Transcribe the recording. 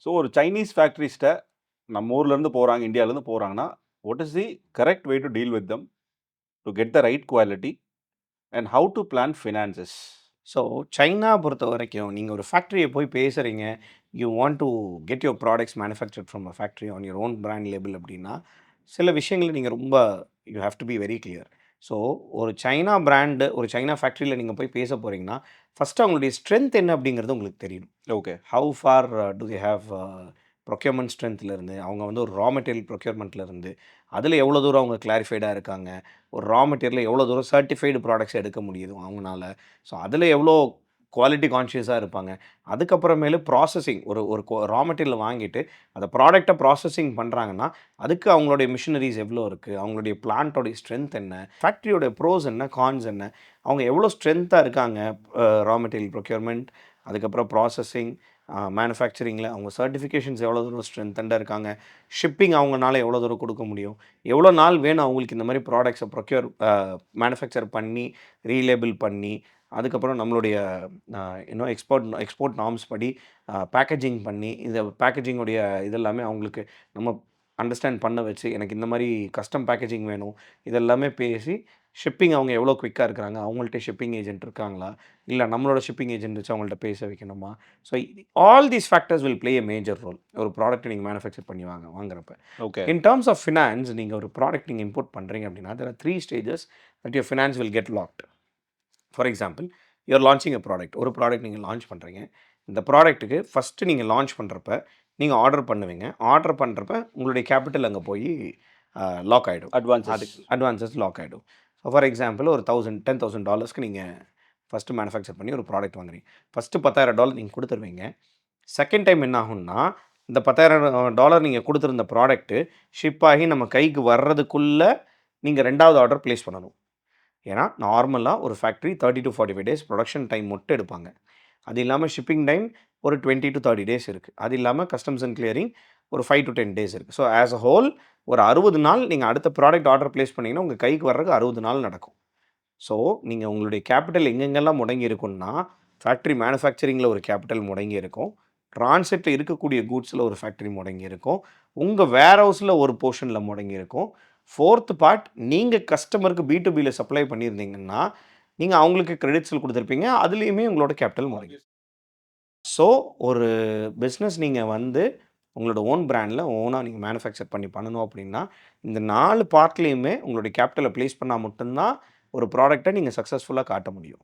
So ஒரு Chinese ஃபேக்டரிஸ்ட்ட நம்ம ஊர்லேருந்து போறாங்க, இந்தியாவிலேருந்து போறாங்கன்னா, what is the correct way to deal with them to get the right quality and how to plan finances? So, China பொறுத்தவரைக்கும், நீங்க ஒரு ஃபேக்டரிய போய் பேசுறீங்க. You want to get your products manufactured from a factory on your own brand label அப்டின்னா, சில விஷயங்கள நீங்க ரொம்ப you have to be very clear. So, ஒரு சைனா பிராண்டு, ஒரு சைனா ஃபேக்டரியில நீங்க போய் பேச போறீங்கன்னா, ஃபர்ஸ்ட்டு அவங்களுடைய ஸ்ட்ரென்த் என்ன அப்படிங்கிறது உங்களுக்கு தெரியணும். Okay. How far do they have procurement ஸ்ட்ரென்த்லேருந்து, அவங்க வந்து ஒரு ரா மெட்டீரியல் ப்ரொக்யூர்மென்ட்லேருந்து, அதில எவ்வளோ தூரம் அவங்க கிளாரிஃபைடா இருக்காங்க. ஒரு ரா மெட்டீரியல்ல எவ்வளோ தூரம் சர்டிஃபைடு ப்ராடக்ட்ஸ் எடுக்க முடியுது அவங்கனால. ஸோ, அதில எவ்வளோ குவாலிட்டி கான்ஷியஸா இருப்பாங்க. அதுக்கப்புறமேலு ப்ராசஸிங் ஒரு ஒரு ரா மெட்டீரியல வாங்கிட்டு, அத ப்ராடக்ட்ட ப்ராசஸிங் பண்றாங்கன்னா, அதுக்கு அவங்களுடைய மிஷினரீஸ் எவ்வளோ இருக்கு? அவங்களுடைய பிளான்ட்டோடைய ஸ்ட்ரென்த் என்ன? ஃபேக்டரியோட ப்ரோஸ் என்ன? கான்ஸ் என்ன? அவங்க எவ்வளோ ஸ்ட்ரென்த்தா இருக்காங்க? ரா மெட்டீரியல் ப்ரொக்யூர்மென்ட், அதுக்கப்புறம் ப்ராசஸிங், மேனுஃபேக்சரிங்கில அவங்க சர்டிஃபிகேஷன்ஸ் எவ்வளோ தூரம் ஸ்ட்ரென்த்தன்டா இருக்காங்க? ஷிப்பிங் அவங்கனால எவ்வளோ தூரம் குடுக்க முடியும்? எவ்வளோ நாள் வேணும் அவங்களுக்கு இந்த மாரி ப்ராடக்ட்ஸ மேனுஃபேக்சர் பண்ணி, ரீலேபிள் பண்ணி, அதுக்கப்புறம் நம்மளுடைய இன்னும் எக்ஸ்போர்ட் நார்ம்ஸ் படி பேக்கேஜிங் பண்ணி, இந்த பேக்கேஜிங்குடைய இதெல்லாமே அவங்களுக்கு நம்ம அண்டர்ஸ்டாண்ட் பண்ண வச்சு, எனக்கு இந்த மாரி கஸ்டம் பேக்கேஜிங் வேணும். இதெல்லாமே பேசி, ஷிப்பிங் அவங்க எவ்வளோ குயிக்கா இருக்கிறாங்க? அவங்கள்ட்ட ஷிப்பிங் ஏஜென்ட் இருக்காங்களா? இல்ல நம்மளோட ஷிப்பிங் ஏஜென்ட் வச்சு அவங்கள்ட்ட பேச வைக்கணுமா? So, all these factors will play a major role. ஒரு ப்ராடக்ட்ட நீங்க மேனுஃபேக்சர் பண்ணி வாங்குறப்ப. Okay. In terms of finance, நீங்க ஒரு ப்ராடக்ட் நீங்க இம்போர்ட் பண்றீங்க அப்படின்னா, there are 3 stages that your finance will get locked. For example, you are launching a product. ஒரு ப்ராடக்ட் நீங்க லான்ச் பண்றீங்க. இந்த ப்ராடக்ட்டுக்கு ஃபர்ஸ்ட்டு நீங்க லான்ச் பண்றப்ப, நீங்க ஆர்டர் பண்ணுவீங்க. ஆர்டர் பண்றப்ப உங்களுடைய கேப்பிட்டல் அங்க போயி லாக் ஆயிடும். அட்வான்சஸ். அதுக்கு அட்வான்ஸஸ் லாக் ஆயிடும். ஸோ ஃபார் எக்ஸாம்பிள் ஒரு $10,000 நீங்க ஃபர்ஸ்ட்டு மேனுஃபேக்சர் பண்ணி ஒரு ப்ராடக்ட் வாங்குறீங்க. ஃபர்ஸ்ட்டு $10,000 நீங்க குடுத்துருவீங்க. செகண்ட் டைம் என்ன ஆகும்னா, இந்த $10,000 நீங்க குடுத்திருந்த ப்ராடக்ட்டு ஷிப் ஆகி நம்ம கைக்கு வர்றதுக்குள்ள, நீங்க 2வது ஆர்டர் பிளேஸ் பண்ணணும். ஏன்னா, நார்மலா ஒரு factory 30 to 45 days production time மட்டும் எடுப்பாங்க. அது இல்லாம ஷிப்பிங் டைம் ஒரு 20 டூ 30 டேஸ் இருக்கு. அது இல்லாம கஸ்டம்ஸ் அண்ட் கிளியரிங் ஒரு 5 டூ 10 டேஸ் இருக்கு. ஸோ, ஆஸ் அ ஹோல் ஒரு 60 நாள் நீங்க அடுத்த ப்ராடக்ட் ஆர்டர் பிளேஸ் பண்ணீங்கன்னா, உங்க கைக்கு வர்றதுக்கு 60 நாள் நடக்கும். ஸோ, நீங்க உங்களுடைய கேப்பிட்டல் எங்கெங்கெல்லாம் முடங்கி இருக்கும்னா, ஃபேக்டரி மேனுஃபேக்சரிங்கில ஒரு கேப்பிட்டல் முடங்கி இருக்கும். ட்ரான்சிட்ல இருக்கக்கூடிய கூட்ஸ்ல ஒரு ஃபேக்டரி முடங்கி இருக்கும். உங்க வேர்ஹவுஸ்ல ஒரு போர்ஷன்ல முடங்கி இருக்கும். 4த் பார்ட், நீங்க கஸ்டமருக்கு B2Bல சப்ளை பண்ணியிருந்தீங்கன்னா, நீங்க அவங்களுக்கு கிரெடிட்ஸ்ல குடுத்திருப்பீங்க. அதிலயுமே உங்களோட கேப்பிட்டல் முடங்கி. ஸோ, ஒரு பிசினஸ் நீங்க வந்து உங்களோட ஓன் பிராண்ட்ல ஓனா நீங்க மேனுஃபேக்சர் பண்ணி பண்ணணும் அப்படின்னா, இந்த 4 பார்ட்லயுமே உங்களுடைய கேப்பிட்டல பிளேஸ் பண்ணா மட்டும் தான், ஒரு ப்ராடக்ட்ட நீங்க சக்சஸ்ஃபுல்லா காட்ட முடியும்.